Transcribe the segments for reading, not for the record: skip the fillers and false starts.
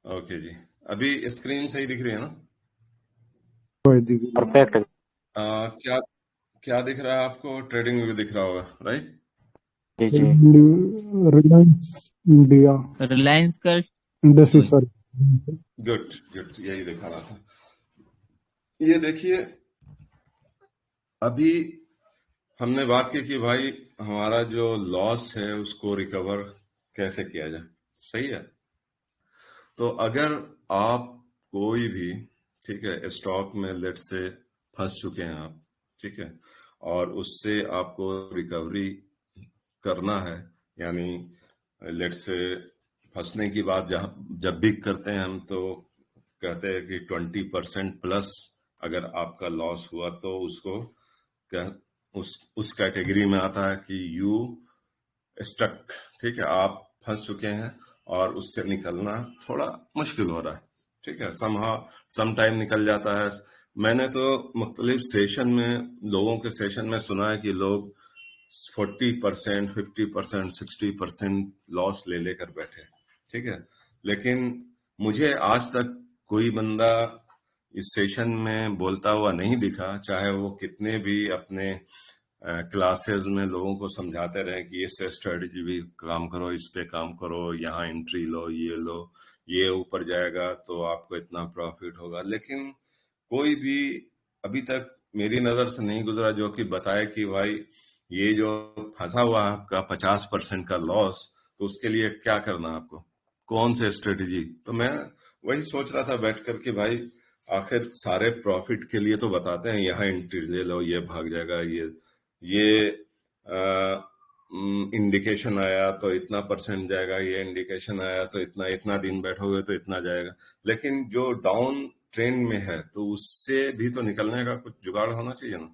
Okay जी। अभी screen सही दिख रही है ना? परफेक्ट। क्या क्या दिख रहा है आपको? ट्रेडिंग व्यू दिख रहा होगा, राइट? जी जी। रिलायंस इंडिया रिलायंस का इंडस्ट्री। गुड गुड, यही दिखा रहा था। ये देखिए, अभी हमने बात की कि भाई हमारा जो लॉस है उसको रिकवर कैसे किया जाए, सही है। तो अगर आप कोई भी, ठीक है, स्टॉक में लेट से फंस चुके हैं आप, ठीक है, और उससे आपको रिकवरी करना है, यानी लेट से फंसने की बात जब भी करते हैं हम तो कहते हैं कि 20% प्लस अगर आपका लॉस हुआ तो उसको कह उस कैटेगरी में आता है कि यू स्टक, ठीक है, आप फंस चुके हैं और उससे निकलना थोड़ा मुश्किल हो रहा है, ठीक है। सम टाइम निकल जाता है। मैंने तो मुख्तलिफ सेशन में, लोगों के सेशन में सुना है कि लोग 40%, 50%, 60% लॉस ले लेकर बैठे, ठीक है। लेकिन मुझे आज तक कोई बंदा इस सेशन में बोलता हुआ नहीं दिखा, चाहे वो कितने भी अपने क्लासेस में लोगों को समझाते रहे कि इस स्ट्रेटजी भी काम करो, इस पे काम करो, यहाँ एंट्री लो, ये ऊपर जाएगा तो आपको इतना प्रॉफिट होगा, लेकिन कोई भी अभी तक मेरी नजर से नहीं गुजरा जो कि बताए कि भाई ये जो फंसा हुआ है आपका 50% का लॉस, तो उसके लिए क्या करना है आपको, कौन से स्ट्रेटजी। तो मैं वही सोच रहा था बैठ कर कि भाई आखिर सारे प्रॉफिट के लिए तो बताते हैं यहाँ एंट्री ले लो, ये भाग जाएगा, ये इंडिकेशन आया तो इतना परसेंट जाएगा, ये इंडिकेशन आया तो इतना इतना दिन बैठोगे तो इतना जाएगा, लेकिन जो डाउन ट्रेंड में है तो उससे भी तो निकलने का कुछ जुगाड़ होना चाहिए ना।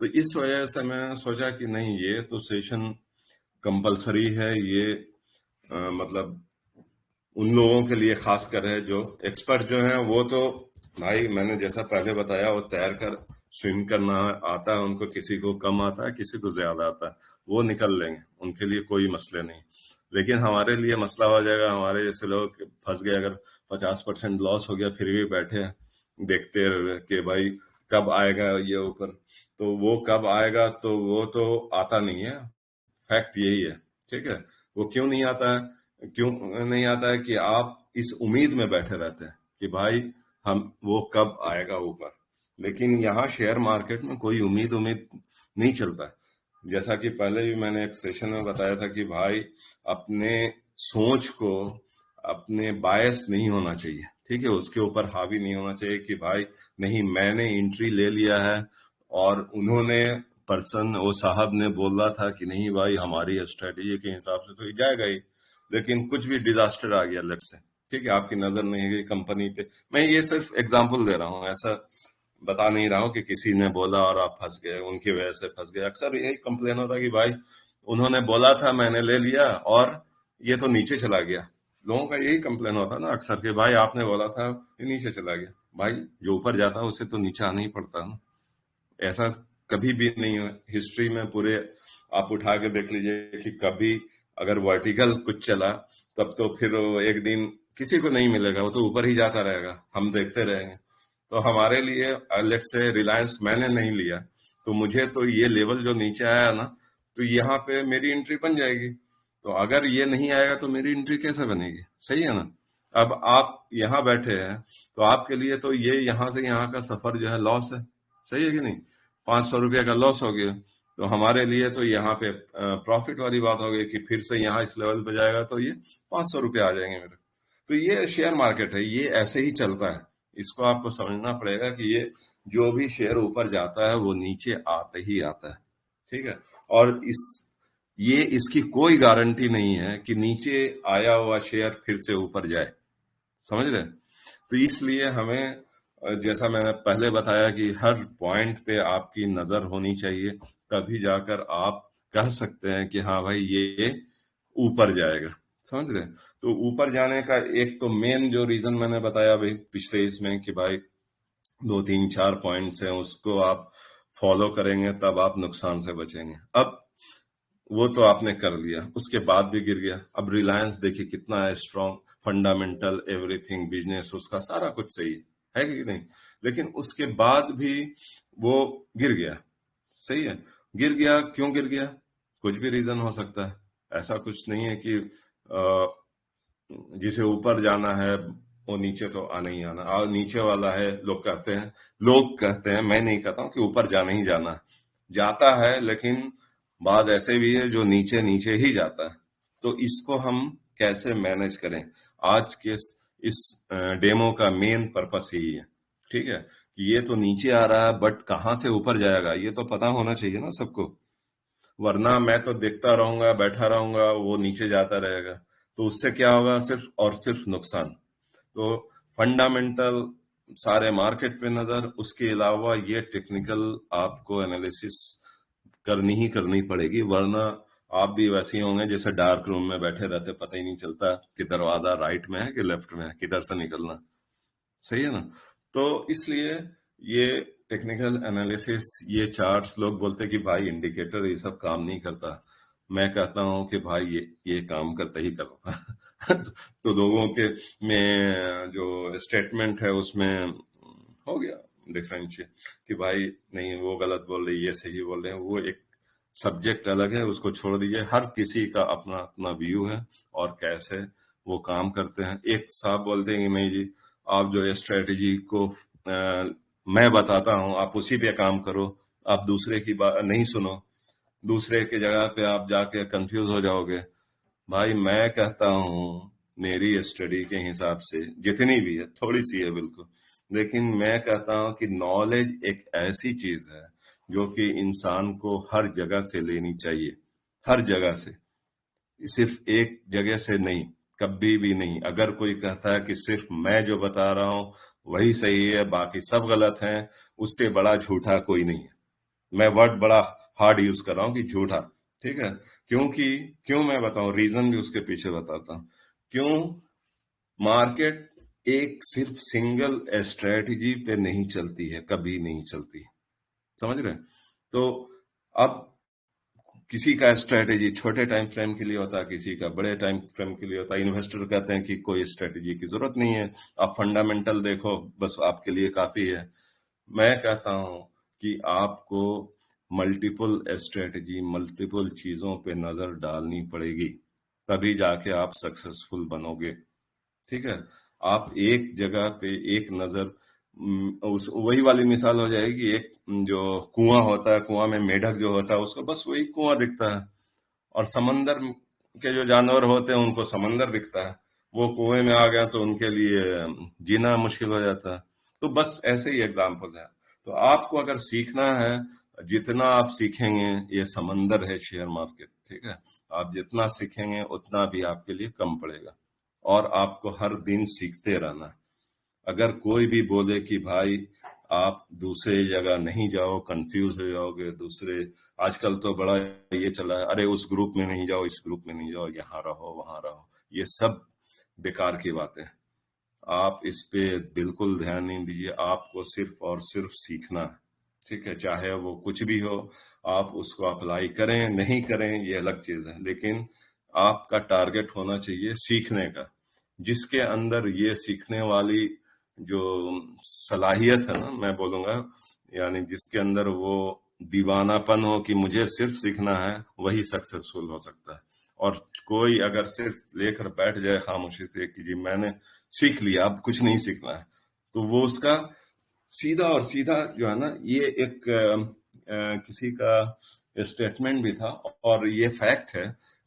तो इस वजह से मैं सोचा कि नहीं, ये तो सेशन कंपलसरी है, ये मतलब उन लोगों के लिए खास कर है जो एक्सपर्ट जो हैं, वो तो भाई मैंने जैसा पहले बताया वो तैर कर स्विम करना आता है उनको, किसी को कम आता है, किसी को ज्यादा आता है, वो निकल लेंगे, उनके लिए कोई मसले नहीं। लेकिन हमारे लिए मसला हो जाएगा, हमारे जैसे लोग फंस गए, अगर 50% लॉस हो गया फिर भी बैठे हैं देखते रहे कि भाई कब आएगा ये ऊपर, तो वो कब आएगा तो वो तो आता नहीं है, फैक्ट यही है, ठीक है। वो क्यों नहीं आता है कि आप इस उम्मीद में बैठे रहते हैं कि भाई हम वो कब आएगा ऊपर। लेकिन यहाँ शेयर मार्केट में कोई उम्मीद उम्मीद नहीं चलता है। जैसा कि पहले भी मैंने एक सेशन में बताया था कि भाई अपने सोच को, अपने बायस नहीं होना चाहिए, ठीक है, उसके ऊपर हावी नहीं होना चाहिए कि भाई नहीं मैंने एंट्री ले लिया है और उन्होंने पर्सन, वो साहब ने बोला था कि नहीं भाई हमारी स्ट्रेटेजी के हिसाब से तो ये जाएगा ही, लेकिन कुछ भी डिजास्टर आ गया लेट से, ठीक है, आपकी नजर नहीं गई कंपनी पे। मैं ये सिर्फ एग्जांपल दे रहा हूँ, ऐसा बता नहीं रहा हूँ कि किसी ने बोला और आप फंस गए, उनकी वजह से फंस गए। अक्सर यही कंप्लेन होता है कि भाई उन्होंने बोला था, मैंने ले लिया और ये तो नीचे चला गया। लोगों का यही कंप्लेन होता है ना अक्सर कि भाई आपने बोला था, ये नीचे चला गया। भाई जो ऊपर जाता है उसे तो नीचे आना ही पड़ता है ना। ऐसा कभी भी नहीं है हिस्ट्री में पूरे, आप उठा के देख लीजिए कि कभी अगर वर्टिकल कुछ चला तब तो फिर एक दिन किसी को नहीं मिलेगा, वो तो ऊपर ही जाता रहेगा, हम देखते रहेंगे। तो हमारे लिए लेट्स से रिलायंस मैंने नहीं लिया, तो मुझे तो ये लेवल जो नीचे आया ना, तो यहाँ पे मेरी एंट्री बन जाएगी। तो अगर ये नहीं आएगा तो मेरी एंट्री कैसे बनेगी, सही है ना। अब आप यहाँ बैठे हैं तो आपके लिए तो ये यहाँ से यहाँ का सफर जो है लॉस है, सही है कि नहीं। 500 रुपया का लॉस हो गया, तो हमारे लिए तो यहाँ पे प्रॉफिट वाली बात हो गई कि फिर से यहाँ इस लेवल पे जाएगा तो ये 500 रुपया आ जाएंगे मेरे। तो ये शेयर मार्केट है, ये ऐसे ही चलता है। इसको आपको समझना पड़ेगा कि ये जो भी शेयर ऊपर जाता है वो नीचे आते ही आता है, ठीक है। और ये इसकी कोई गारंटी नहीं है कि नीचे आया हुआ शेयर फिर से ऊपर जाए, समझ रहे। तो इसलिए हमें जैसा मैंने पहले बताया कि हर पॉइंट पे आपकी नजर होनी चाहिए, तभी जाकर आप कह सकते हैं कि हाँ भाई ये ऊपर जाएगा, समझ रहे। तो ऊपर जाने का एक तो मेन जो रीजन मैंने बताया भाई पिछले इसमें कि भाई 2 3 4 पॉइंट्स हैं, उसको आप फॉलो करेंगे तब आप नुकसान से बचेंगे। अब वो तो आपने कर लिया, उसके बाद भी गिर गया। अब रिलायंस देखिए कितना है स्ट्रॉन्ग, फंडामेंटल एवरीथिंग, बिजनेस उसका सारा कुछ सही है कि नहीं, लेकिन उसके बाद भी वो गिर गया। सही है, गिर गया, क्यों गिर गया? कुछ भी रीजन हो सकता है, ऐसा कुछ नहीं है कि जिसे ऊपर जाना है वो नीचे तो आना ही आना, और नीचे वाला है लोग कहते हैं, मैं नहीं कहता हूँ कि ऊपर जाना ही जाना है, जाता है, लेकिन बात ऐसे भी है जो नीचे नीचे ही जाता है। तो इसको हम कैसे मैनेज करें, आज के इस डेमो का मेन पर्पस यही है। ठीक है, कि ये तो नीचे आ रहा है बट कहाँ से ऊपर जाएगा ये तो पता होना चाहिए ना सबको, वरना मैं तो देखता रहूंगा, बैठा रहूंगा, वो नीचे जाता रहेगा, तो उससे क्या होगा? सिर्फ और सिर्फ नुकसान। तो फंडामेंटल सारे मार्केट पे नजर, उसके अलावा ये टेक्निकल आपको एनालिसिस करनी ही करनी पड़ेगी, वरना आप भी वैसे ही होंगे जैसे डार्क रूम में बैठे रहते, पता ही नहीं चलता कि दरवाजा राइट में है कि लेफ्ट में है, किधर से निकलना। सही है ना? तो इसलिए ये टेक्निकल एनालिसिस, ये चार्ट्स, लोग बोलते हैं कि भाई इंडिकेटर ये सब काम नहीं करता, मैं कहता हूं कि भाई ये काम करता ही करता। तो लोगों के में जो स्टेटमेंट है उसमें हो गया डिफरेंशिएट कि भाई नहीं वो गलत बोल रहे, ये सही बोल रहे हैं, वो एक सब्जेक्ट अलग है, उसको छोड़ दीजिए। हर किसी का अपना अपना व्यू है और कैसे वो काम करते हैं। एक साहब बोलते हैं कि नहीं जी, आप जो है स्ट्रेटजी को मैं बताता हूं, आप उसी पे काम करो, आप दूसरे की बात नहीं सुनो, दूसरे की जगह पे आप जाके कंफ्यूज हो जाओगे। भाई मैं कहता हूं, मेरी स्टडी के हिसाब से जितनी भी है, थोड़ी सी है बिल्कुल, लेकिन मैं कहता हूं कि नॉलेज एक ऐसी चीज है जो कि इंसान को हर जगह से लेनी चाहिए, हर जगह से, सिर्फ एक जगह से नहीं, कभी भी नहीं। अगर कोई कहता है कि सिर्फ मैं जो बता रहा हूं वही सही है, बाकी सब गलत हैं, उससे बड़ा झूठा कोई नहीं है। मैं वर्ड बड़ा हार्ड यूज कर रहा हूं कि झूठा। ठीक है, क्योंकि क्यों मैं बताऊं, रीजन भी उसके पीछे बताता हूं। क्यों? मार्केट एक सिर्फ सिंगल स्ट्रेटजी पे नहीं चलती है, कभी नहीं चलती, समझ रहे? तो अब किसी का स्ट्रेटेजी छोटे टाइम फ्रेम के लिए होता है, किसी का बड़े टाइम फ्रेम के लिए होता है। इन्वेस्टर कहते हैं कि कोई स्ट्रेटेजी की जरूरत नहीं है, आप फंडामेंटल देखो बस, आपके लिए काफी है। मैं कहता हूं कि आपको मल्टीपल स्ट्रेटेजी, मल्टीपल चीजों पे नजर डालनी पड़ेगी, तभी जाके आप सक्सेसफुल बनोगे। ठीक है, आप एक जगह पे एक नजर, उस वही वाली मिसाल हो जाएगी, एक जो कुआं होता है, कुआं में मेढक जो होता है उसको बस वही कुआं दिखता है, और समंदर के जो जानवर होते हैं उनको समंदर दिखता है, वो कुएं में आ गया तो उनके लिए जीना मुश्किल हो जाता है। तो बस ऐसे ही एग्जाम्पल है। तो आपको अगर सीखना है, जितना आप सीखेंगे, ये समंदर है शेयर मार्केट, ठीक है, आप जितना सीखेंगे उतना भी आपके लिए कम पड़ेगा, और आपको हर दिन सीखते रहना है। अगर कोई भी बोले कि भाई आप दूसरे जगह नहीं जाओ, कंफ्यूज हो जाओगे, दूसरे आजकल तो बड़ा ये चला है, अरे उस ग्रुप में नहीं जाओ, इस ग्रुप में नहीं जाओ, यहाँ रहो वहां रहो, ये सब बेकार की बातें। आप इस पे बिल्कुल ध्यान नहीं दीजिए, आपको सिर्फ और सिर्फ सीखना है। ठीक है, चाहे वो कुछ भी हो, आप उसको अप्लाई करें नहीं करें ये अलग चीज है, लेकिन आपका टारगेट होना चाहिए सीखने का। जिसके अंदर ये सीखने वाली जो सलाहियत है ना, मैं बोलूंगा, यानी जिसके अंदर वो दीवानापन हो कि मुझे सिर्फ सीखना है, वही सक्सेसफुल हो सकता है। और कोई अगर सिर्फ लेकर बैठ जाए खामोशी से कि जी मैंने सीख लिया, अब कुछ नहीं सीखना है, तो वो उसका सीधा और सीधा जो है ना, ये एक किसी का स्टेटमेंट भी था, और ये फैक्ट है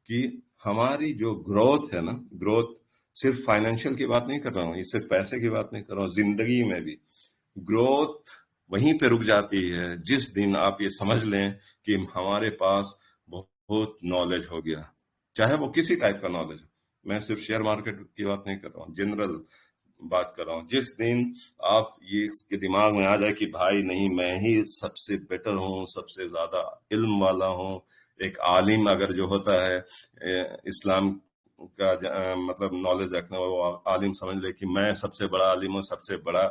कि हमारी जो ग्रोथ है ना, ग्रोथ सिर्फ फाइनेंशियल की बात नहीं कर रहा हूँ, ये सिर्फ पैसे की बात नहीं कर रहा हूँ, जिंदगी में भी ग्रोथ वहीं पे रुक जाती है जिस दिन आप ये समझ लें कि हमारे पास बहुत नॉलेज हो गया, चाहे वो किसी टाइप का नॉलेज हो। मैं सिर्फ शेयर मार्केट की बात नहीं कर रहा हूँ, जनरल बात कर रहा हूँ। जिस दिन आप ये इसके दिमाग में आ जाए कि भाई नहीं, मैं ही सबसे बेटर हूँ, सबसे ज्यादा इल्म वाला हूँ, एक आलिम अगर जो होता है इस्लाम का मतलब नॉलेज रखने वाला, वो आलिम समझ ले कि मैं सबसे बड़ा आलिम हूँ, सबसे बड़ा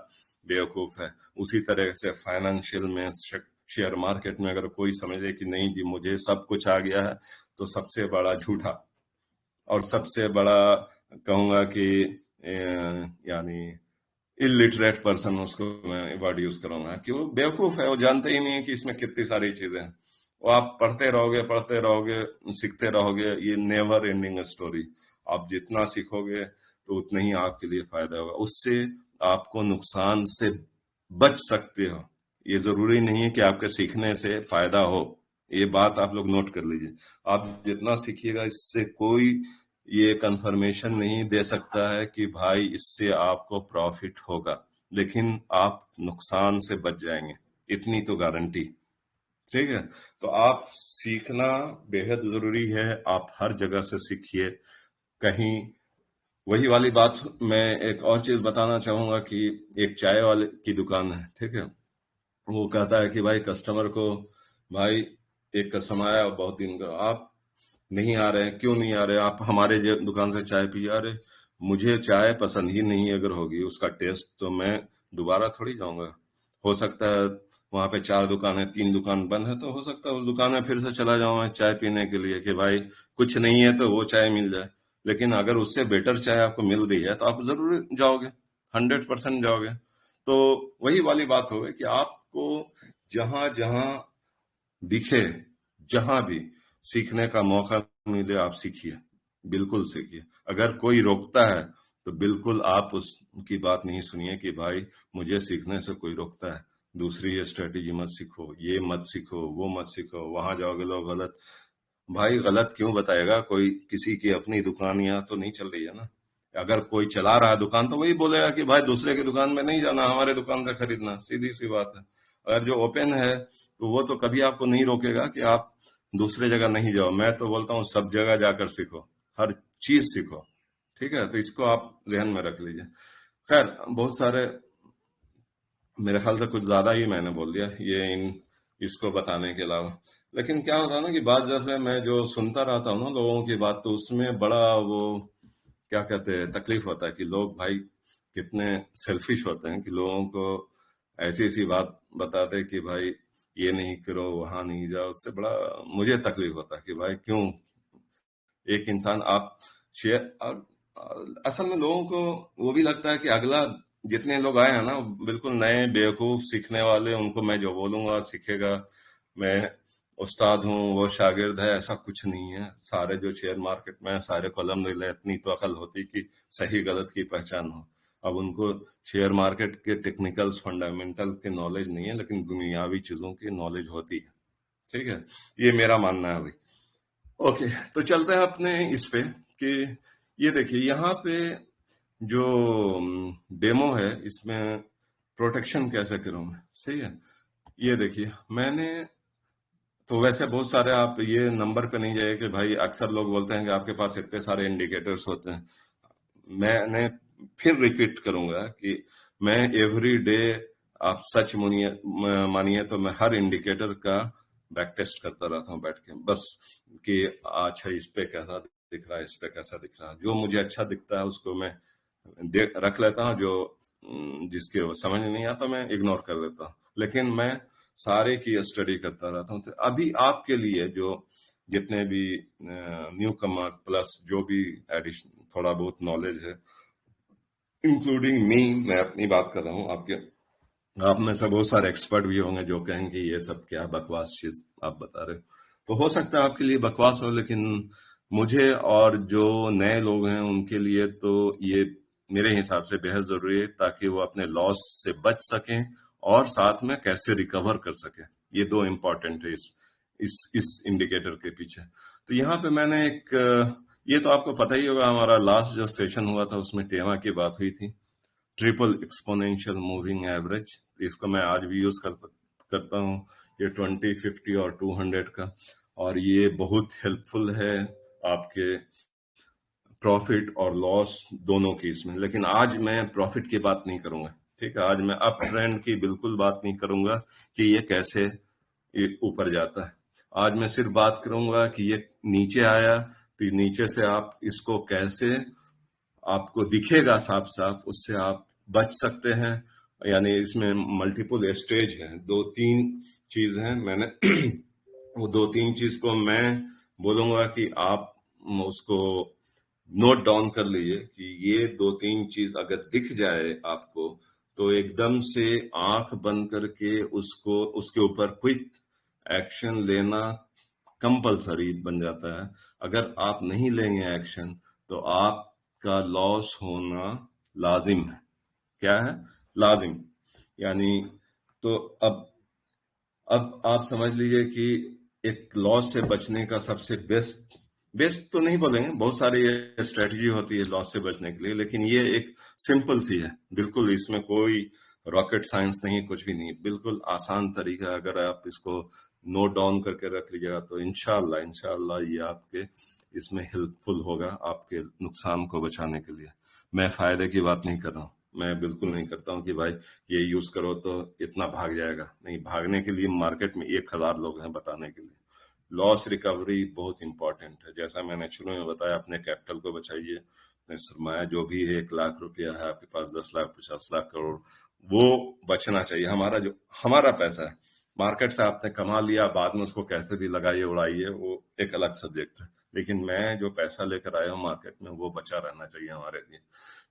बेवकूफ है। उसी तरह से फाइनेंशियल में, शेयर मार्केट में अगर कोई समझे कि नहीं जी मुझे सब कुछ आ गया है, तो सबसे बड़ा झूठा और सबसे बड़ा कहूंगा कि यानी इलिटरेट पर्सन उसको मैं वर्ड यूज करूंगा कि वो बेवकूफ है, वो जानते ही नहीं है कि इसमें कितनी सारी चीजें हैं। वो आप पढ़ते रहोगे, सीखते रहोगे, ये नेवर एंडिंग स्टोरी। आप जितना सीखोगे तो उतना ही आपके लिए फायदा होगा, उससे आपको नुकसान से बच सकते हो। ये जरूरी नहीं है कि आपके सीखने से फायदा हो, ये बात आप लोग नोट कर लीजिए। आप जितना सीखिएगा इससे कोई ये कंफर्मेशन नहीं दे सकता है कि भाई इससे आपको प्रॉफिट होगा, लेकिन आप नुकसान से बच जाएंगे, इतनी तो गारंटी। ठीक है, तो आप सीखना बेहद जरूरी है, आप हर जगह से सीखिए। कहीं वही वाली बात, मैं एक और चीज बताना चाहूंगा कि एक चाय वाले की दुकान है, ठीक है, वो कहता है कि भाई कस्टमर को, भाई एक कस्टमर आया बहुत दिन का, आप नहीं आ रहे हैं, क्यों नहीं आ रहे, आप हमारे दुकान से चाय पिए। अरे मुझे चाय पसंद ही नहीं अगर होगी उसका टेस्ट, तो मैं दोबारा थोड़ी जाऊंगा। हो सकता है वहां पे 4 दुकान है, 3 दुकान बंद है, तो हो सकता है उस दुकान में फिर से चला जाऊंगा चाय पीने के लिए कि भाई कुछ नहीं है तो वो चाय मिल जाए। लेकिन अगर उससे बेटर चाय आपको मिल रही है तो आप जरूर जाओगे, 100% जाओगे। तो वही वाली बात हो गई कि आपको जहां जहां दिखे, जहां भी सीखने का मौका मिले आप सीखिए, बिल्कुल सीखिए। अगर कोई रोकता है तो बिल्कुल आप उसकी बात नहीं सुनिए कि भाई मुझे सीखने से कोई रोकता है, दूसरी ये स्ट्रेटेजी मत सीखो, ये मत सीखो, वो मत सीखो, वहां जाओगे लोग गलत। भाई गलत क्यों बताएगा कोई? किसी की अपनी दुकान यहाँ तो नहीं चल रही है ना। अगर कोई चला रहा है दुकान तो वही बोलेगा कि भाई दूसरे की दुकान में नहीं जाना, हमारे दुकान से खरीदना, सीधी सी बात है। अगर जो ओपन है तो वो तो कभी आपको नहीं रोकेगा कि आप दूसरे जगह नहीं जाओ। मैं तो बोलता हूँ सब जगह जाकर सीखो, हर चीज सीखो। ठीक है, तो इसको आप ध्यान में रख लीजिए। खैर, बहुत सारे, मेरे ख्याल से कुछ ज्यादा ही मैंने बोल दिया ये इसको बताने के अलावा। लेकिन क्या होता है ना कि बाद दफे मैं जो सुनता रहता हूँ ना लोगों की बात, तो उसमें बड़ा वो क्या कहते हैं, तकलीफ होता है कि लोग भाई कितने सेल्फिश होते हैं कि लोगों को ऐसी ऐसी बात बताते हैं कि भाई ये नहीं करो, वहां नहीं जाओ। उससे बड़ा मुझे तकलीफ होता है कि भाई क्यों एक इंसान आप शेयर, और असल में लोगों को वो भी लगता है कि अगला, जितने लोग आए हैं ना बिल्कुल नए बेवकूफ सीखने वाले, उनको मैं जो बोलूंगा सीखेगा, मैं उस्ताद हूँ वो शागिर्द है, ऐसा कुछ नहीं है। सारे जो शेयर मार्केट में है सारे को अल्हम्दुलिल्लाह इतनी तो अकल होती कि सही गलत की पहचान हो। अब उनको शेयर मार्केट के टेक्निकल्स फंडामेंटल के नॉलेज नहीं है, लेकिन दुनियावी चीजों की नॉलेज होती है। ठीक है, ये मेरा मानना है भाई। ओके, तो चलते हैं अपने इस पे कि ये देखिए यहाँ पे जो डेमो है इसमें प्रोटेक्शन कैसे करूं मैं, सही है। ये देखिए मैंने, तो वैसे बहुत सारे, आप ये नंबर पे नहीं जाइए कि भाई अक्सर लोग बोलते हैं कि आपके पास इतने सारे इंडिकेटर्स होते हैं। मैंने फिर रिपीट करूंगा कि मैं एवरी डे, आप सच मानिए तो मैं हर इंडिकेटर का बैक टेस्ट करता रहता हूँ बैठ के, बस कि अच्छा इस पे कैसा दिख रहा है, इस पे कैसा दिख रहा है। जो मुझे अच्छा दिखता है उसको मैं रख लेता हूँ, जो जिसके वो समझ नहीं आता मैं इग्नोर कर देता हूँ। लेकिन मैं सारे की स्टडी करता रहता हूँ। तो अभी आपके लिए जो जितने भी न्यू कमर प्लस जो भी एडिशन थोड़ा बहुत नॉलेज है, इंक्लूडिंग मी, मैं अपनी बात कर रहा हूँ, आपके आप में से बहुत सारे एक्सपर्ट भी होंगे जो कहेंगे ये सब क्या बकवास चीज आप बता रहे हो। तो हो सकता है आपके लिए बकवास हो, लेकिन मुझे और जो नए लोग हैं उनके लिए तो ये मेरे हिसाब से बेहद जरूरी है, ताकि वो अपने लॉस से बच सकें और साथ में कैसे रिकवर कर सकें। ये दो इम्पोर्टेंट है इस इंडिकेटर के पीछे। तो यहाँ पे मैंने एक, ये तो आपको पता ही होगा, हमारा लास्ट जो सेशन हुआ था उसमें टेमा की बात हुई थी, ट्रिपल एक्सपोनेंशियल मूविंग एवरेज। इसको मैं आज भी यूज करता हूँ, ये 20, 50 और 200 का, और ये बहुत हेल्पफुल है आपके प्रॉफिट और लॉस दोनों की इसमें। लेकिन आज मैं प्रॉफिट की बात नहीं करूंगा, ठीक है, आज मैं अप ट्रेंड की बिल्कुल बात नहीं करूंगा कि ये कैसे ऊपर जाता है। आज मैं सिर्फ बात करूंगा कि ये नीचे आया तो नीचे से आप इसको कैसे, आपको दिखेगा साफ साफ, उससे आप बच सकते हैं। यानी इसमें मल्टीपल स्टेज हैं, 2-3 चीज हैं, मैंने वो 2-3 चीज को मैं बोलूंगा कि आप उसको नोट डाउन कर लीजिए कि ये 2-3 चीज अगर दिख जाए आपको तो एकदम से आंख बंद करके उसको उसके ऊपर क्विक एक्शन लेना कंपलसरी बन जाता है। अगर आप नहीं लेंगे एक्शन तो आपका लॉस होना लाजिम है। क्या है? लाजिम। यानी तो अब आप समझ लीजिए कि एक लॉस से बचने का सबसे बेस्ट बेस्ट तो नहीं बोलेंगे, बहुत सारी स्ट्रेटजी होती है लॉस से बचने के लिए, लेकिन ये एक सिंपल सी है बिल्कुल। इसमें कोई रॉकेट साइंस नहीं, कुछ भी नहीं, बिल्कुल आसान तरीका। अगर आप इसको नोट डाउन करके रख लीजिएगा तो इंशाल्लाह इंशाल्लाह ये आपके इसमें हेल्पफुल होगा आपके नुकसान को बचाने के लिए। मैं फायदे की बात नहीं कर रहा हूँ, मैं बिल्कुल नहीं करता हूँ कि भाई ये यूज करो तो इतना भाग जाएगा। नहीं, भागने के लिए मार्केट में 1000 लोग हैं बताने के लिए। लॉस रिकवरी बहुत इंपॉर्टेंट है। जैसा मैंने शुरू में बताया, अपने कैपिटल को बचाइए, अपने सरमाया जो भी है, 1 लाख रुपया है आपके पास, 10 लाख, 50 लाख, करोड़, वो बचना चाहिए। हमारा जो हमारा पैसा है मार्केट से आपने कमा लिया, बाद में उसको कैसे भी लगाइए उड़ाइए, वो एक अलग सब्जेक्ट है। लेकिन मैं जो पैसा लेकर आया हूँ मार्केट में वो बचा रहना चाहिए हमारे लिए।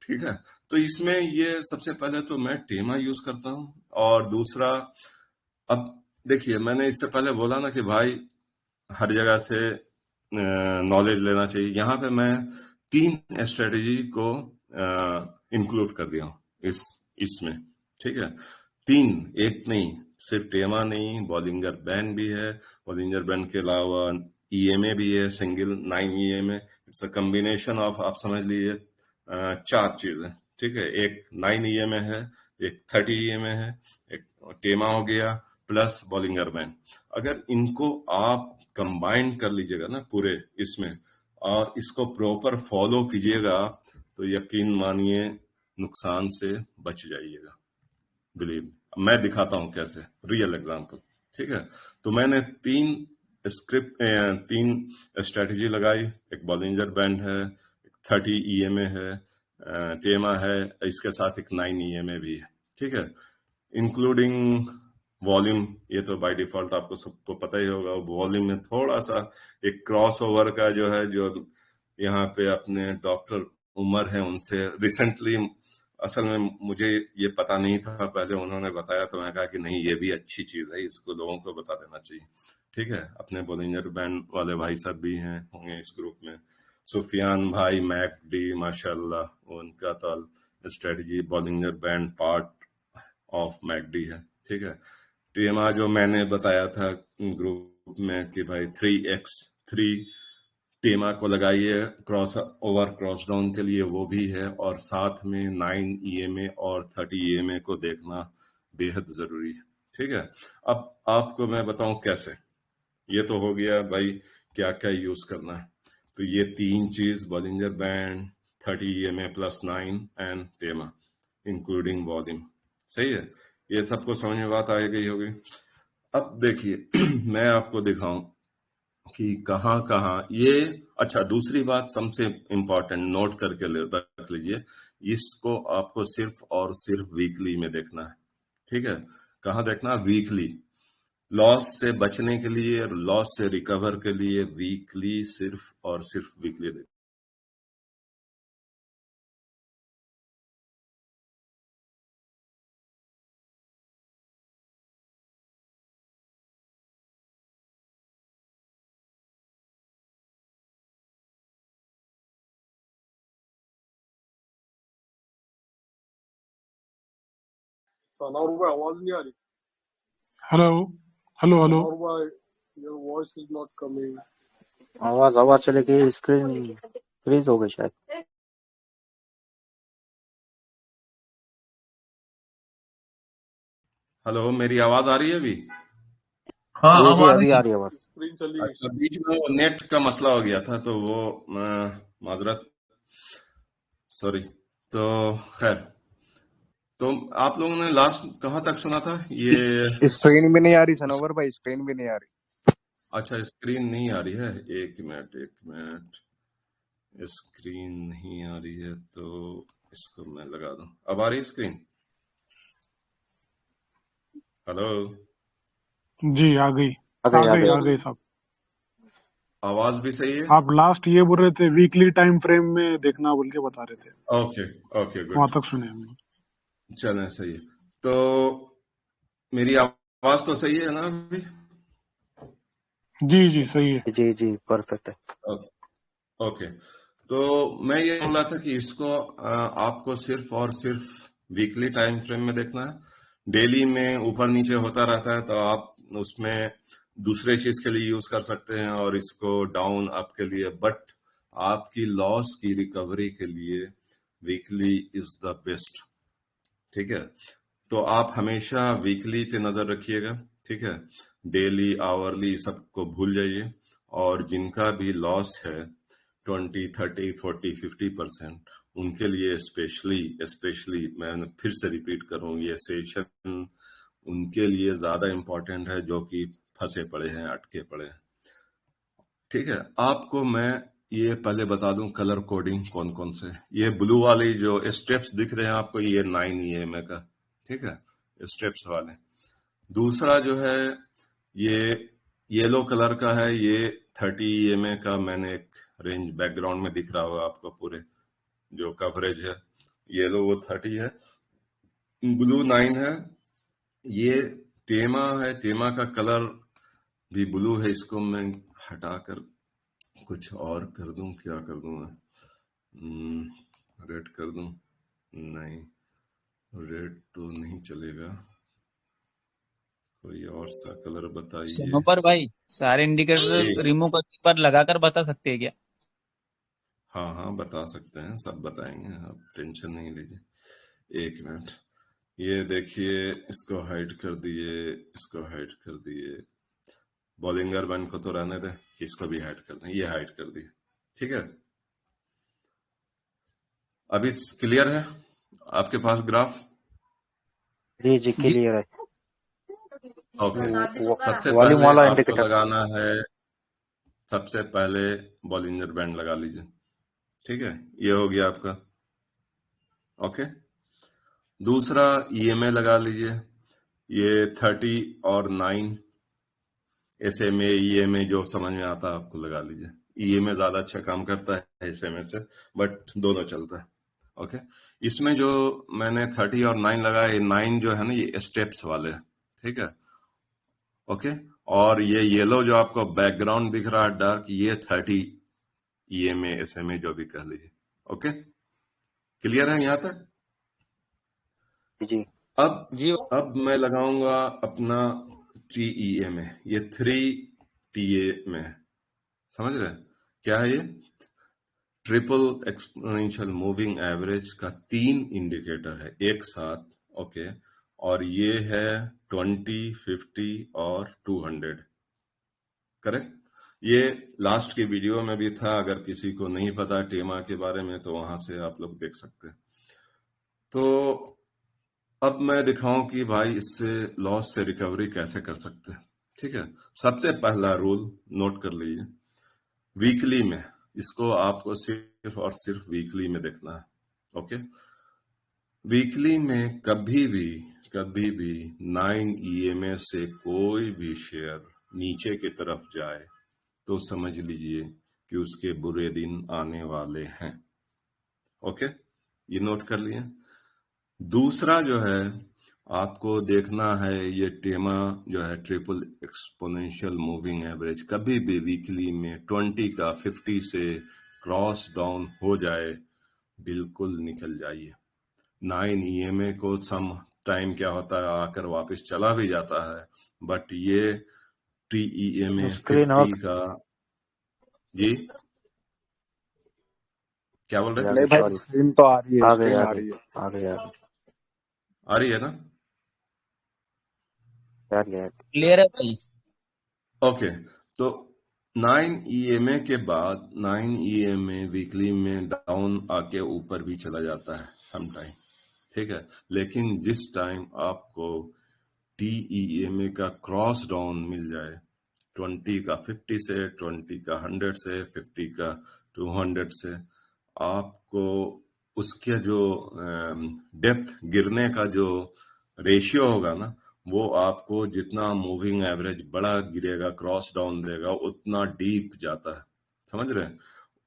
ठीक है, तो इसमें ये सबसे पहले तो मैं टेमा यूज करता हूँ। और दूसरा, अब देखिए मैंने इससे पहले बोला ना कि भाई हर जगह से नॉलेज लेना चाहिए। यहाँ पे मैं 3 स्ट्रेटेजी को इंक्लूड कर दिया हूँ इसमें। ठीक है, 3, एक नहीं, सिर्फ टेमा नहीं, बॉलिंजर बैंड भी है। बॉलिंजर बैंड के अलावा ईएमए भी है, single 9 EMA. It's a combination of, आप समझ लीजिए 4 चीजें। ठीक है, एक 9 ईएमए है, एक 30 ईएमए है, एक टेमा हो गया, प्लस बॉलिंगर बैंड। अगर इनको आप कंबाइन कर लीजिएगा ना पूरे इसमें, और इसको प्रॉपर फॉलो कीजिएगा, तो यकीन मानिए नुकसान से बच जाइएगा। बिलीव, मैं दिखाता हूं कैसे, रियल एग्जांपल। ठीक है, तो मैंने 3 स्ट्रेटेजी लगाई। एक बॉलिंजर बैंड है, एक 30 ईएमए है, टेमा है, इसके साथ एक 9 ईएमए भी है। ठीक है, इंक्लूडिंग वॉल्यूम। ये तो बाय डिफॉल्ट आपको सबको पता ही होगा। वॉल्यूम में थोड़ा सा एक क्रॉस ओवर का जो है, जो यहाँ पे अपने डॉक्टर उमर है उनसे रिसेंटली, असल में मुझे ये पता नहीं था, पहले उन्होंने बताया तो मैं कहा कि नहीं ये भी अच्छी चीज है, इसको लोगों को बता देना चाहिए। ठीक है, अपने बॉलिंजर बैंड वाले भाई साहब भी हैं, होंगे इस ग्रुप में। सुफियान भाई, मैकडी, माशाल्लाह, उनका तो strategy Bollinger band part of McD है। ठीक है, टीएमआ जो मैंने बताया था ग्रुप में कि भाई 3x3 टीएमआ को लगाइए क्रॉस ओवर क्रॉस डाउन के लिए, वो भी है। और साथ में 9 ईएमए और 30 ईएमए को देखना बेहद जरूरी है। ठीक है, अब आपको मैं बताऊं कैसे। ये तो हो गया भाई क्या क्या यूज करना है। तो ये 3 चीज, Bollinger band, 30 EMA plus 9 and TEMA including volume. सही है, ये सबको समझ में बात आ गई होगी। अब देखिए मैं आपको दिखाऊं कि कहाँ कहाँ ये। अच्छा, दूसरी बात सबसे इंपॉर्टेंट, नोट करके रख लीजिए, इसको आपको सिर्फ और सिर्फ वीकली में देखना है। ठीक है, कहाँ देखना? वीकली। लॉस से बचने के लिए, लॉस से रिकवर के लिए वीकली, सिर्फ और सिर्फ वीकली देखना। अनौर भाई आवाज नहीं आ रही? हेलो हेलो हेलो अनौर भाई, your voice is not coming. आवाज आवाज चले गई, स्क्रीन फ्रीज हो गई शायद। हेलो, मेरी आवाज आ रही है अभी? हाँ जी अब जी आ अभी रही आ है। रही है आवाज। स्क्रीन चली गई। अच्छा, बीच में वो नेट का मसला हो गया था तो वो माजरत, सॉरी। तो खैर, तो आप लोगों ने लास्ट कहाँ तक सुना था ये? स्क्रीन भी नहीं आ रही सनोवर भाई, स्क्रीन भी नहीं आ रही। अच्छा, स्क्रीन नहीं आ रही है, एक मिनट एक मिनट। स्क्रीन नहीं आ रही है तो इसको मैं लगा दूं। अब आ रही है स्क्रीन? हेलो, जी आ गई आ गई आ अभी गई। आ गई। सब। आवाज भी सही है? आप लास्ट ये बोल रहे थे वीकली टाइम फ्रेम में देखना बोल के बता रहे थे, ओके ओके वहां गुड, तक सुने हमने। चलें सही है। तो मेरी आवाज तो सही है ना अभी? जी जी सही है। जी जी परफेक्ट है। ओके, तो मैं ये बोल रहा था कि इसको आपको सिर्फ और सिर्फ वीकली टाइम फ्रेम में देखना है। डेली में ऊपर नीचे होता रहता है तो आप उसमें दूसरे चीज के लिए यूज कर सकते हैं और इसको डाउन अप के लिए, बट आपकी लॉस की रिकवरी के लिए वीकली इज द बेस्ट। ठीक है, तो आप हमेशा वीकली पे नजर रखिएगा। ठीक है, डेली आवरली सबको भूल जाइए, और जिनका भी लॉस है 20, 30, 40, 50%, उनके लिए स्पेशली मैं फिर से रिपीट करूं, ये सेशन उनके लिए ज्यादा इंपॉर्टेंट है जो कि फंसे पड़े हैं, अटके पड़े हैं। ठीक है, आपको मैं ये पहले बता दूं कलर कोडिंग कौन कौन से। ये ब्लू वाली जो स्टेप्स दिख रहे हैं आपको, ये 9 EMA का, ठीक है, स्टेप्स वाले। दूसरा जो है ये येलो कलर का है, ये 30 EMA का मैंने एक रेंज बैकग्राउंड में दिख रहा होगा आपको, पूरे जो कवरेज है येलो वो 30 है, ब्लू 9 है। ये टेमा है, टेमा का कलर भी ब्लू है। इसको मैं हटाकर कुछ और कर दूं, क्या कर दूं मैं, रेड कर दूं? नहीं, रेड तो नहीं चलेगा, कोई और सा कलर बताइए। सोनोपर भाई, सारे इंडिकेटर जी रिमूव करके पर लगाकर बता सकते हैं क्या? हाँ हाँ, बता सकते हैं, सब बताएंगे, आप टेंशन नहीं लीजिए। एक मिनट, ये देखिए, इसको हाइड कर दिए, इसको हाइड कर दिए, बॉलिंगर बैन को तो रहने दे, इसको भी हाइड कर दें, ये हाइड कर दिए। ठीक है, अभी क्लियर है आपके पास ग्राफ? जी जी जी क्लियर है। ओके, सबसे वॉल्यूम पहले वाला आपको इंडिकेटर। लगाना है, सबसे पहले बॉलिंजर बैंड लगा लीजिए। ठीक है, ये हो गया आपका। ओके, दूसरा EMA लगा लीजिए, ये 30 और 9 SMA EMA जो समझ में आता है आपको लगा लीजिए। EMA ज्यादा अच्छा काम करता है SMA से, बट दोनों चलता है। ओके, इसमें जो मैंने 30 और 9 लगाया, ये 9 जो है ना, ये स्टेप्स वाले, ठीक है। ओके, और ये येलो जो आपको बैकग्राउंड दिख रहा है डार्क, ये 30 EMA SMA जो भी कह लीजिए। ओके, क्लियर है यहाँ तक? जी जी अब मैं लगाऊंगा अपना TEMA, ये 3 TA में, समझ रहे हैं क्या है ये? ट्रिपल एक्सपोनेंशियल मूविंग एवरेज का 3 इंडिकेटर है एक साथ। ओके, और ये है 20, 50 और 200, करेक्ट। ये लास्ट की वीडियो में भी था, अगर किसी को नहीं पता टेमा के बारे में तो वहां से आप लोग देख सकते हैं। तो अब मैं दिखाऊं कि भाई इससे लॉस से रिकवरी कैसे कर सकते हैं। ठीक है, सबसे पहला रूल नोट कर लीजिए, वीकली में इसको आपको सिर्फ और सिर्फ वीकली में देखना है। ओके, वीकली में कभी भी 9 EMA से कोई भी शेयर नीचे की तरफ जाए तो समझ लीजिए कि उसके बुरे दिन आने वाले हैं। ओके, ये नोट कर लिए। दूसरा जो है आपको देखना है, ये टेमा जो है ट्रिपल एक्सपोनेंशियल मूविंग एवरेज, कभी भी वीकली में 20 का 50 से क्रॉस डाउन हो जाए, बिल्कुल निकल जाइए। 9 EMA को सम टाइम क्या होता है, आकर वापस चला भी जाता है, बट ये TEMA स्क्रीन 50 और का, जी क्या बोल रहे हैं? नहीं भाई, सॉरी स्क्रीन तो आ रही है, आ गए स्क्रीन आ आ गए रही है। आ गए आ गए आ रही है ना? आ गया। क्लियर है भाई। ओके, तो 9 EMA के बाद 9 EMA वीकली में डाउन आके ऊपर भी चला जाता है समटाइम, ठीक है। लेकिन जिस टाइम आपको TEMA का क्रॉस डाउन मिल जाए, 20 का 50 से, 20 का 100 से, 50 का 200 से, आपको उसके जो डेप्थ गिरने का जो रेशियो होगा ना, वो आपको जितना मूविंग एवरेज बड़ा गिरेगा, क्रॉस डाउन देगा, उतना डीप जाता है। समझ रहे हैं?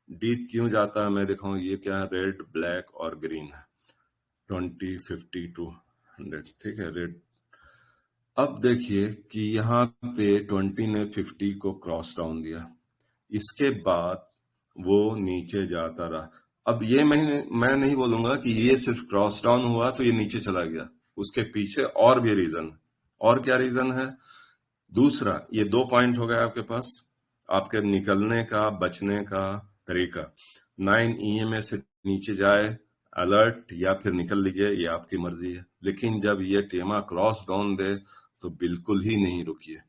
डीप क्यों जाता है मैं दिखाऊं। ये क्या है, रेड, ब्लैक और ग्रीन है, 20, 50 टू 100, ठीक है, रेड। अब देखिए कि यहाँ पे 20 ने 50 को क्रॉस डाउन दिया, इसके बाद वो नीचे जाता रहा। अब ये मैं नहीं बोलूंगा कि ये सिर्फ क्रॉस डाउन हुआ तो ये नीचे चला गया, उसके पीछे और भी रीजन। और क्या रीजन है? दूसरा, ये 2 पॉइंट हो गए आपके पास, आपके निकलने का, बचने का तरीका। 9 EMA से नीचे जाए, अलर्ट, या फिर निकल लीजिए, ये आपकी मर्जी है। लेकिन जब ये टेमा क्रॉस डाउन दे तो बिल्कुल ही नहीं रुकिए।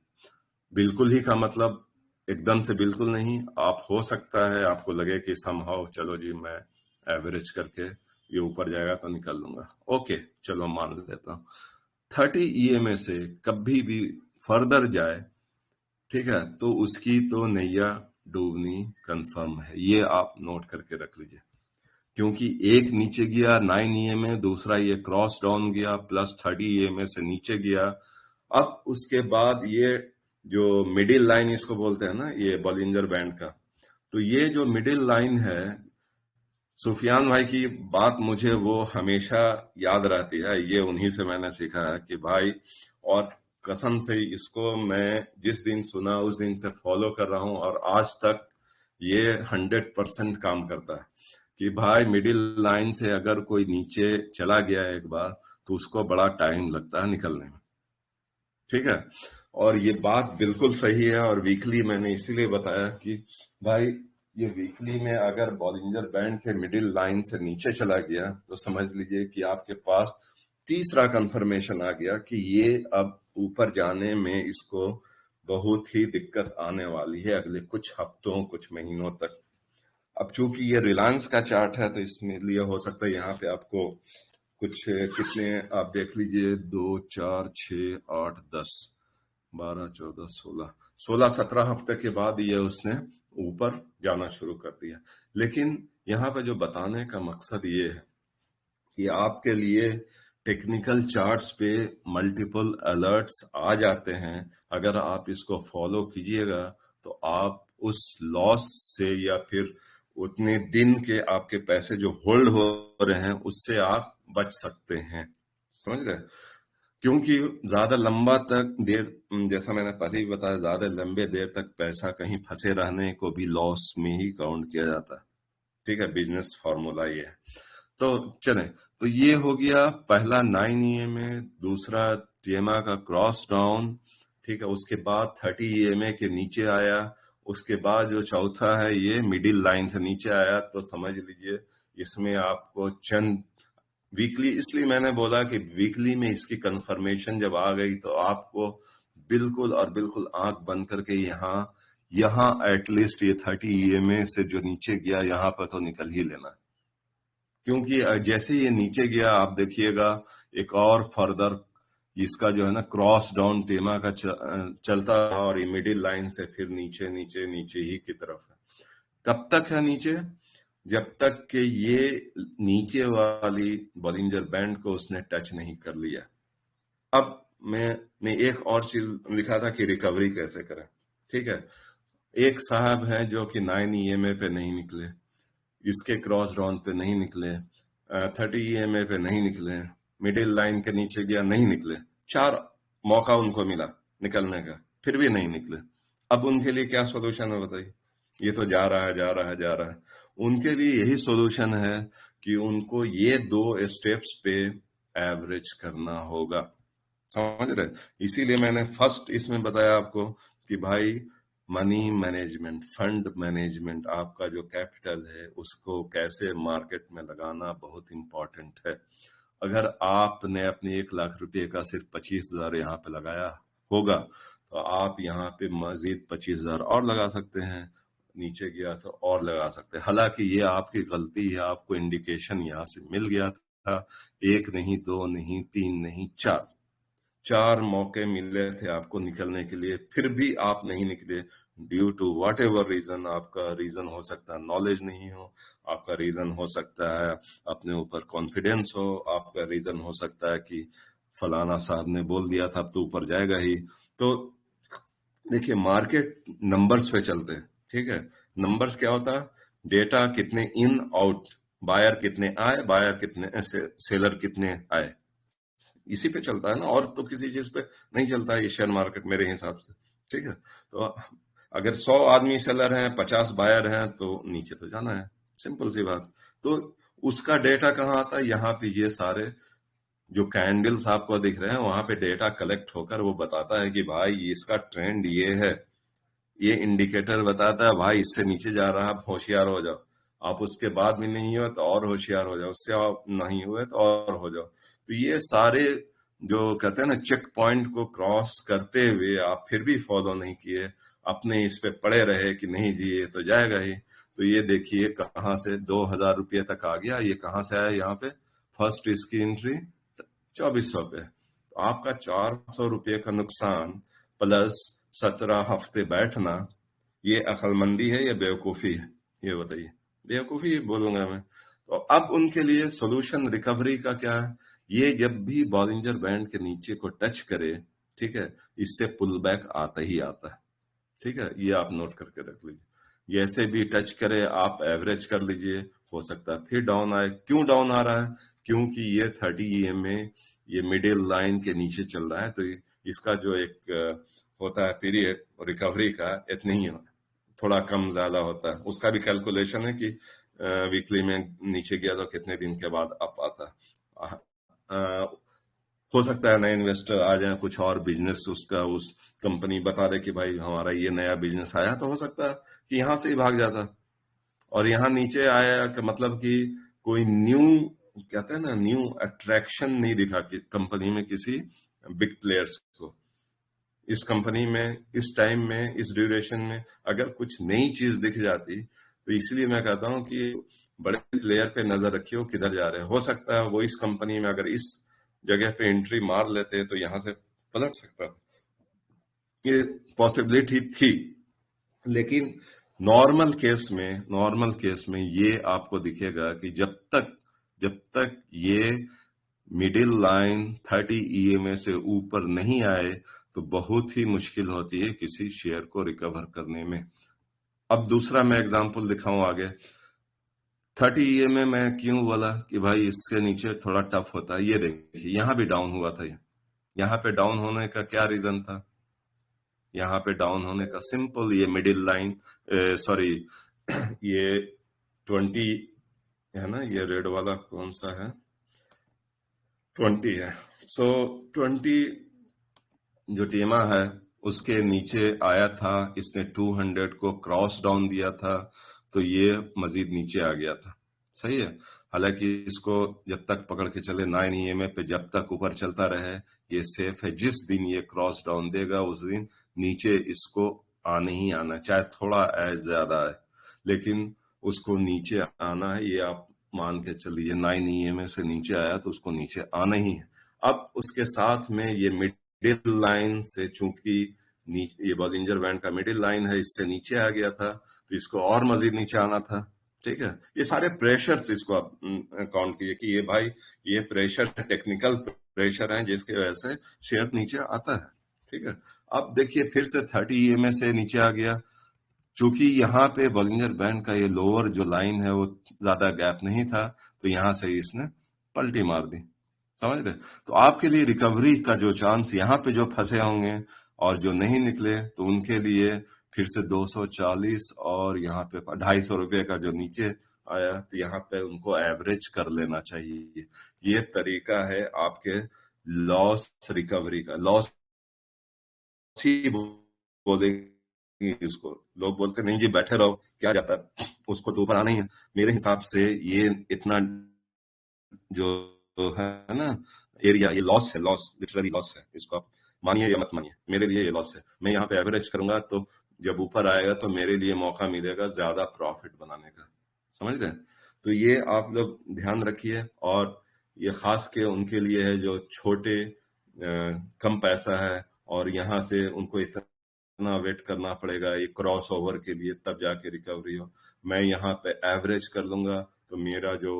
बिल्कुल ही का मतलब एकदम से बिल्कुल नहीं। आप हो सकता है आपको लगे कि समहाउ चलो जी मैं एवरेज करके ये ऊपर जाएगा तो निकल लूंगा, ओके चलो मान लेता हूँ। 30 EMA से कभी भी फर्दर जाए, ठीक है, तो उसकी तो नैया डूबनी कंफर्म है। ये आप नोट करके रख लीजिए, क्योंकि एक नीचे गया 9 EMA, दूसरा ये क्रॉस डाउन गया प्लस 30 EMA से नीचे गया। अब उसके बाद ये जो मिडिल लाइन इसको बोलते हैं ना, ये बॉलिंजर बैंड का, तो ये जो मिडिल लाइन है, सुफियान भाई की बात मुझे वो हमेशा याद रहती है। ये उन्हीं से मैंने सीखा है कि भाई, और कसम से इसको मैं जिस दिन सुना उस दिन से फॉलो कर रहा हूं, और आज तक ये 100% काम करता है कि भाई मिडिल लाइन से अगर कोई नीचे चला गया एक बार तो उसको बड़ा टाइम लगता है निकलने में, ठीक है। और ये बात बिल्कुल सही है। और वीकली मैंने इसीलिए बताया कि भाई ये वीकली में अगर बॉलिंजर बैंड के मिडिल लाइन से नीचे चला गया तो समझ लीजिए कि आपके पास तीसरा कंफर्मेशन आ गया कि ये अब ऊपर जाने में इसको बहुत ही दिक्कत आने वाली है अगले कुछ हफ्तों, कुछ महीनों तक। अब चूंकि ये रिलायंस का चार्ट है तो इसमें लिए हो सकता है यहाँ पे आपको कुछ कितने आप देख लीजिए, 2, 4, 6, 8, 10, 12, 14, 16, 17 हफ्ते के बाद ये उसने ऊपर जाना शुरू कर दिया। लेकिन यहाँ पे जो बताने का मकसद ये है कि आपके लिए टेक्निकल चार्ट्स पे मल्टीपल अलर्ट्स आ जाते हैं। अगर आप इसको फॉलो कीजिएगा तो आप उस लॉस से या फिर उतने दिन के आपके पैसे जो होल्ड हो रहे हैं उससे आप बच सकते हैं। समझ रहे? क्योंकि ज्यादा लंबा तक देर, जैसा मैंने पहले ही बताया, ज्यादा लंबे देर तक पैसा कहीं फंसे रहने को भी लॉस में ही काउंट किया जाता है, ठीक है। बिजनेस फॉर्मूला ये है। तो चले, तो ये हो गया पहला 9 EMA, दूसरा टेमा का क्रॉस डाउन, ठीक है। उसके बाद 30 EMA के नीचे आया, उसके बाद जो चौथा है ये मिडिल लाइन से नीचे आया। तो समझ लीजिए इसमें आपको चंद वीकली, इसलिए मैंने बोला कि वीकली में इसकी कंफर्मेशन जब आ गई तो आपको बिल्कुल और बिल्कुल आंख बंद करके यहाँ एटलीस्ट ये 30 EMA से जो नीचे गया यहाँ पर तो निकल ही लेना है। क्योंकि जैसे ये नीचे गया आप देखिएगा एक और फर्दर इसका जो है ना क्रॉस डाउन टेमा का चलता रहा और ये मिडिल लाइन से फिर नीचे नीचे नीचे ही की तरफ है। कब तक है नीचे? जब तक कि ये नीचे वाली बॉलिंजर बैंड को उसने टच नहीं कर लिया। अब मैंने एक और चीज लिखा था कि रिकवरी कैसे करें, ठीक है। एक साहब है जो कि 9 EMA पे नहीं निकले, इसके क्रॉस डाउन पे नहीं निकले, 30 EMA पे नहीं निकले, मिडिल लाइन के नीचे गया नहीं निकले, 4 मौका उनको मिला निकलने का, फिर भी नहीं निकले। अब उनके लिए क्या सोल्यूशन है बताइए? ये तो जा रहा है। उनके लिए यही सोल्यूशन है कि उनको ये 2 स्टेप्स पे एवरेज करना होगा। समझ रहे? इसीलिए मैंने फर्स्ट इसमें बताया आपको कि भाई मनी मैनेजमेंट, फंड मैनेजमेंट, आपका जो कैपिटल है उसको कैसे मार्केट में लगाना बहुत इंपॉर्टेंट है। अगर आपने अपने 1 लाख रुपए का सिर्फ 25,000 यहाँ पे लगाया होगा तो आप यहाँ पे मजीद 25,000 और लगा सकते हैं, नीचे गया तो और लगा सकते हैं। हालांकि ये आपकी गलती है, आपको इंडिकेशन यहाँ से मिल गया था, 1 नहीं, 2 नहीं, 3 नहीं, 4 मौके मिले थे आपको निकलने के लिए, फिर भी आप नहीं निकले due to whatever reason. आपका रीजन हो सकता है नॉलेज नहीं हो, आपका रीजन हो सकता है अपने ऊपर कॉन्फिडेंस हो, आपका रीजन हो सकता है कि फलाना साहब ने बोल दिया था अब तो ऊपर जाएगा ही। तो देखिए मार्केट नंबर्स पे चलते हैं, ठीक है। नंबर्स क्या होता है, डेटा कितने इन आउट, बायर कितने आए, बायर कितने सेलर कितने आए, इसी पे चलता है ना, और तो किसी चीज पे नहीं चलता है ये शेयर मार्केट मेरे हिसाब से, ठीक है। तो अगर 100 आदमी सेलर हैं, 50 बायर हैं, तो नीचे तो जाना है, सिंपल सी बात। तो उसका डेटा कहाँ आता है, यहाँ पे ये सारे जो कैंडल्स आपको दिख रहे हैं वहां पे डेटा कलेक्ट होकर वो बताता है कि भाई इसका ट्रेंड ये है, ये इंडिकेटर बताता है भाई इससे नीचे जा रहा है, आप होशियार हो जाओ। आप उसके बाद भी नहीं हुए तो और होशियार हो जाओ, उससे आप नहीं हुए तो और हो जाओ। तो ये सारे जो कहते हैं ना चेक पॉइंट को क्रॉस करते हुए आप फिर भी फॉलो नहीं किए, अपने इस पे पड़े रहे कि नहीं जी ये तो जाएगा ही। तो ये देखिए कहाँ से 2000 रुपये तक आ गया, ये कहाँ से आया, यहाँ पे फर्स्ट इसकी एंट्री 2400 पे। तो आपका 400 रुपये का नुकसान प्लस 17 हफ्ते बैठना, ये अक्लमंदी है या बेवकूफी है, ये बताइए। बेवकूफी बोलूंगा मैं। तो अब उनके लिए सॉल्यूशन रिकवरी का क्या है, ये जब भी बॉलिंजर बैंड के नीचे को टच करे, ठीक है, इससे पुल बैक आता ही आता है, ठीक है। ये आप नोट करके रख लीजिए, जैसे भी टच करे आप एवरेज कर लीजिए, हो सकता है फिर डाउन आए। क्यों डाउन आ रहा है, क्योंकि ये 30 EMA ये मिडिल लाइन के नीचे चल रहा है। तो इसका जो एक होता है पीरियड रिकवरी का, इतनी ही थोड़ा कम ज्यादा होता है, उसका भी कैलकुलेशन है कि वीकली में नीचे गया तो कितने दिन के बाद अप आता है। हो सकता है नए इन्वेस्टर आ जाए, कुछ और बिजनेस उसका उस कंपनी बता दे कि भाई हमारा ये नया बिजनेस आया, तो हो सकता है कि यहाँ से ही भाग जाता और यहाँ नीचे आया कि मतलब कि कोई न्यू कहते हैं ना न्यू अट्रैक्शन नहीं दिखा कि कंपनी में किसी बिग प्लेयर्स को। इस कंपनी में इस टाइम में इस ड्यूरेशन में अगर कुछ नई चीज दिख जाती, तो इसलिए मैं कहता हूं कि बड़े प्लेयर पे नजर रखिए वो किधर जा रहे हैं। हो सकता है वो इस कंपनी में अगर इस जगह पे एंट्री मार लेते तो यहां से पलट सकता था, ये पॉसिबिलिटी थी। लेकिन नॉर्मल केस में ये आपको दिखेगा कि जब तक ये मिडिल लाइन 30 EMA से ऊपर नहीं आए तो बहुत ही मुश्किल होती है किसी शेयर को रिकवर करने में। अब दूसरा मैं एग्जांपल दिखाऊं आगे। 30 EMA में क्यों बोला कि भाई इसके नीचे थोड़ा टफ होता है, ये देखिए यहाँ भी डाउन हुआ था। यहाँ पे डाउन होने का क्या रीजन था, यहाँ पे डाउन होने का सिंपल, ये मिडिल लाइन सॉरी ये 20 है ना, ये रेड वाला कौन सा है, 20 है। सो 20 जो टीमा है उसके नीचे आया था, इसने 200 को क्रॉस डाउन दिया था, तो ये मजीद नीचे आ गया था, सही है। हालांकि इसको जब तक पकड़ के चले 9 EMA पे जब तक ऊपर चलता रहे ये सेफ है। जिस दिन ये क्रॉस डाउन देगा उस दिन नीचे इसको आने ही आना, चाहे थोड़ा ज्यादा है लेकिन उसको नीचे आना है, ये आप मान के चलिए। 9 EMA से नीचे आया तो उसको नीचे आना ही है। अब उसके साथ में ये मिडिल लाइन से, चूंकि ये बॉलिंजर बैंड का मिडिल लाइन है, इससे नीचे आ गया था तो इसको और मजीद नीचे आना था, ठीक है। ये सारे प्रेशर्स इसको आप काउंट कीजिए कि ये भाई ये प्रेशर टेक्निकल प्रेशर है जिसकी वजह से शेयर नीचे आता है, ठीक है। अब देखिए फिर से 30 EMA से नीचे आ गया, चूंकि यहाँ पे बॉलिंजर बैंड का ये लोअर जो लाइन है वो ज्यादा गैप नहीं था, तो यहाँ से इसने पलटी मार दी, समझ रहे। तो आपके लिए रिकवरी का जो चांस, यहाँ पे जो फंसे होंगे और जो नहीं निकले तो उनके लिए फिर से 240 और यहाँ पे 250 रुपये का जो नीचे आया तो यहाँ पे उनको एवरेज कर लेना चाहिए। ये तरीका है आपके लॉस रिकवरी का। लॉस ही बोलेंगे इसको, लोग बोलते नहीं जी बैठे रहो क्या जाता है, उसको तो ऊपर आना ही है। मेरे हिसाब से ये इतना जो है ना एरिया, ये लॉस है, लॉस लिटरली लॉस है। इसको आप मानिए या मत मानिए, मेरे लिए ये लॉस है। मैं यहाँ पे एवरेज करूंगा तो जब ऊपर आएगा तो मेरे लिए मौका मिलेगा ज्यादा प्रॉफिट बनाने का, समझ रहे हैं। तो ये आप लोग ध्यान रखिए, और ये खास के उनके लिए है जो छोटे कम पैसा है और यहाँ से उनको इतना वेट करना पड़ेगा ये क्रॉस ओवर के लिए तब जाके रिकवरी हो। मैं यहाँ पे एवरेज कर लूंगा तो मेरा जो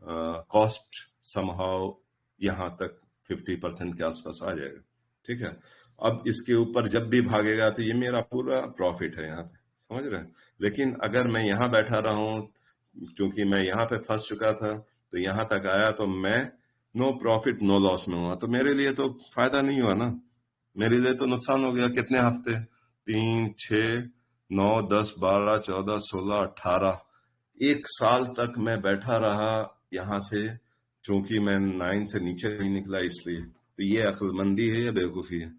कॉस्ट समहाउ यहाँ तक 50% के आसपास आ जाएगा। ठीक है, अब इसके ऊपर जब भी भागेगा तो ये मेरा पूरा प्रॉफिट है यहाँ पे, समझ रहे हैं। लेकिन अगर मैं यहाँ बैठा रहा हूँ, क्योंकि मैं यहाँ पे फंस चुका था, तो यहाँ तक आया तो मैं नो प्रॉफिट नो लॉस में हुआ, तो मेरे लिए तो फायदा नहीं हुआ ना, मेरे लिए तो नुकसान हो गया। कितने हफ्ते? 3, 6, 9, 10, 12, 14, 16, 18, 1 साल तक मैं बैठा रहा यहाँ से, क्योंकि मैं 9 से नीचे नहीं निकला इसलिए। तो ये अक्लमंदी है या बेवकूफ़ी है?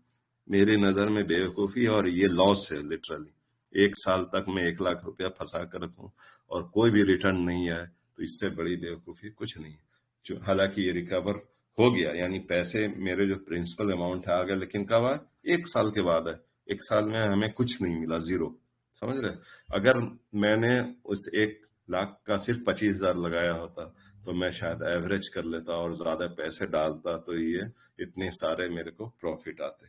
मेरी नज़र में बेवकूफ़ी और ये लॉस है लिटरली। 1 साल तक मैं 1 लाख रुपया फंसा कर रखूं और कोई भी रिटर्न नहीं आए, तो इससे बड़ी बेवकूफ़ी कुछ नहीं है। हालांकि ये रिकवर हो गया, यानी पैसे मेरे जो प्रिंसिपल अमाउंट है आ गया, लेकिन कब आया? 1 साल के बाद है। 1 साल में हमें कुछ नहीं मिला, जीरो, समझ रहे। अगर मैंने उस 1 लाख का सिर्फ 25,000 लगाया होता तो मैं शायद एवरेज कर लेता और ज्यादा पैसे डालता, तो ये इतने सारे मेरे को प्रॉफिट आते,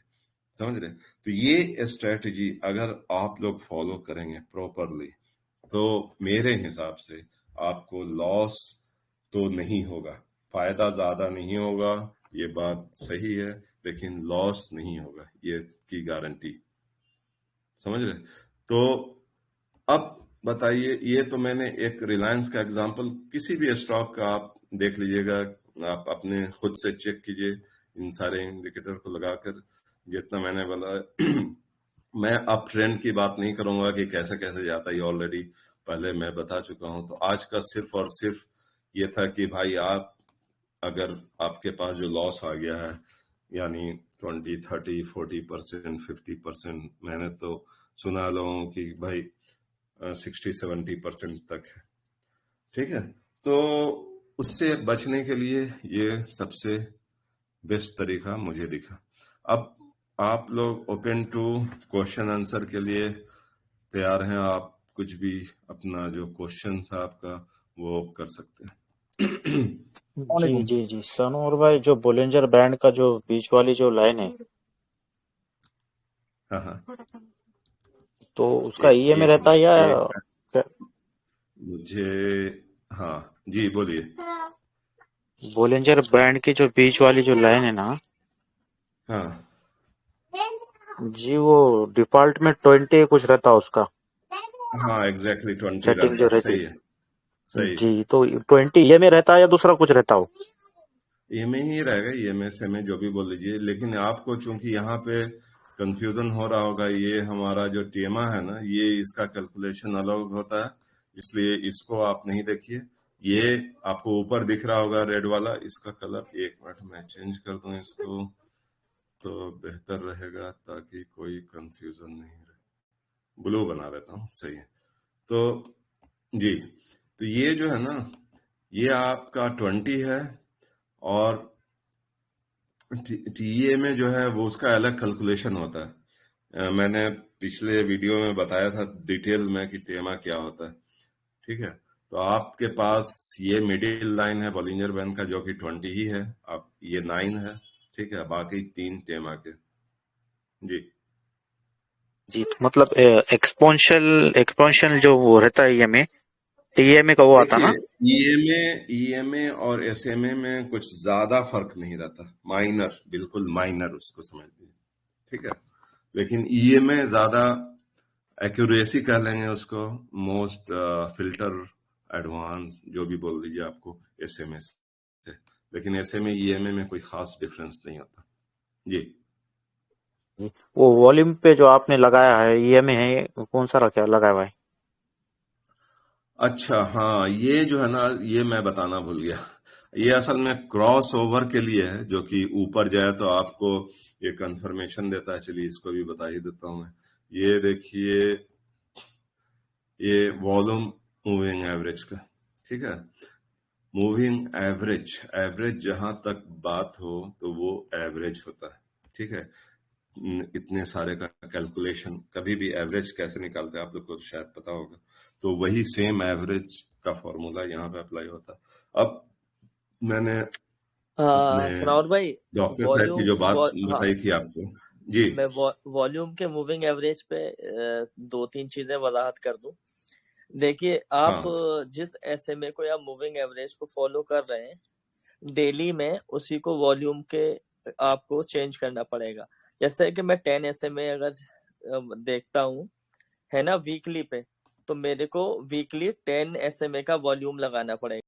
समझ रहे। तो ये स्ट्रेटजी अगर आप लोग फॉलो करेंगे प्रॉपरली, तो मेरे हिसाब से आपको लॉस तो नहीं होगा, फायदा ज्यादा नहीं होगा, ये बात सही है, लेकिन लॉस नहीं होगा, ये की गारंटी, समझ रहे। तो अब बताइए, ये तो मैंने एक रिलायंस का एग्जांपल, किसी भी स्टॉक का आप देख लीजिएगा, आप अपने खुद से चेक कीजिए इन सारे इंडिकेटर को लगाकर, जितना मैंने बताया। मैं अप ट्रेंड की बात नहीं करूंगा कि कैसे कैसे जाता है, ऑलरेडी पहले मैं बता चुका हूं। तो आज का सिर्फ और सिर्फ ये था कि भाई आप, अगर आपके पास जो लॉस आ गया है, यानी 20, 30, 40%, 50%, मैंने तो सुना लोगों की भाई 60-70% तक है, ठीक है। तो उससे बचने के लिए ये सबसे बेस्ट तरीका मुझे दिखा। अब आप लोग ओपन टू क्वेश्चन आंसर के लिए तैयार हैं, आप कुछ भी अपना जो क्वेश्चन है आपका वो कर सकते हैं। जी जी जी सनोर भाई, जो बोलिंजर बैंड का जो बीच वाली जो लाइन है, हाँ हाँ, तो उसका ईएमए रहता है या क्या? मुझे, हाँ जी बोलिए। बोलिंजर बैंड की जो बीच वाली जो लाइन है ना हाँ जी, वो डिफॉल्ट में 20 कुछ रहता है उसका हाँ, एग्जैक्टली 20 सेटिंग जो रहता है, रहती सही है, सही। जी। तो 20 ईएमए रहता है या दूसरा कुछ रहता हो? ईएमए ही रहेगा, ईएमए से में जो भी बोल लीजिए, लेकिन आपको चूंकि यहाँ पे कंफ्यूजन हो रहा होगा, ये हमारा जो टीएमआ है ना, ये इसका कैलकुलेशन अलग होता है, इसलिए इसको आप नहीं देखिए। ये आपको ऊपर दिख रहा होगा रेड वाला, इसका कलर, 1 मिनट में चेंज कर दूं इसको तो बेहतर रहेगा, ताकि कोई कंफ्यूजन नहीं रहे। ब्लू बना देता हूँ, सही है। तो जी, तो ये जो है ना, ये आपका 20 है, और टीए में जो है वो उसका अलग कैलकुलेशन होता है। मैंने पिछले वीडियो में बताया था डिटेल में कि टेमा क्या होता है, ठीक है। तो आपके पास ये मिडिल लाइन है बॉलिंजर बैंड का, जो कि 20 ही है, आप ये 9 है, ठीक है, बाकी 3 टेमा के। जी जी, तो मतलब एक्सपोनेंशियल जो वो रहता है ईएमए, टीएमए का वो आता ना। देखिए, ईएमए और एसएमए में कुछ ज्यादा फर्क नहीं रहता, माइनर, बिल्कुल माइनर, उसको समझ लीजिए, ठीक है। लेकिन ईएमए ज्यादा एक्यूरेसी कह लेंगे उसको, मोस्ट फिल्टर एडवांस, जो भी बोल दीजिए आपको, एसएमए से। लेकिन एसएमए ईएमए में कोई खास डिफरेंस नहीं होता। जी, वो वॉल्यूम पे जो आपने लगाया है ईएमए है, कौन सा रखा लगाया हुआ है? अच्छा, हाँ, ये जो है ना, ये मैं बताना भूल गया, ये असल में क्रॉस ओवर के लिए है, जो कि ऊपर जाए तो आपको ये कंफर्मेशन देता है। चलिए इसको भी बता ही देता हूं मैं। ये देखिए, ये वॉल्यूम मूविंग एवरेज का, ठीक है। मूविंग एवरेज, एवरेज जहां तक बात हो तो वो एवरेज होता है, ठीक है। इतने सारे का कैलकुलेशन, कभी भी एवरेज कैसे निकालते हैं आप लोग को शायद पता होगा, तो वही सेम एवरेज का फॉर्मूला यहाँ पे अप्लाई होता है। अब मैंने अपने सनाउर भाई, डॉक्टर साहब की जो बात हाँ, बताई थी आपको, जी मैं वॉल्यूम के मूविंग एवरेज पे 2-3 चीजें वजाहत कर दूं। देखिए, आप हाँ जिस SMA को या मूविंग एवरेज को फॉलो कर रहे हैं डेली में, उसी को वॉल्यूम के आपको चेंज करना पड़ेगा। जैसे कि मैं 10 SMA अगर देखता हूँ है ना वीकली पे, तो मेरे को वीकली 10 SMA का वॉल्यूम लगाना पड़ेगा।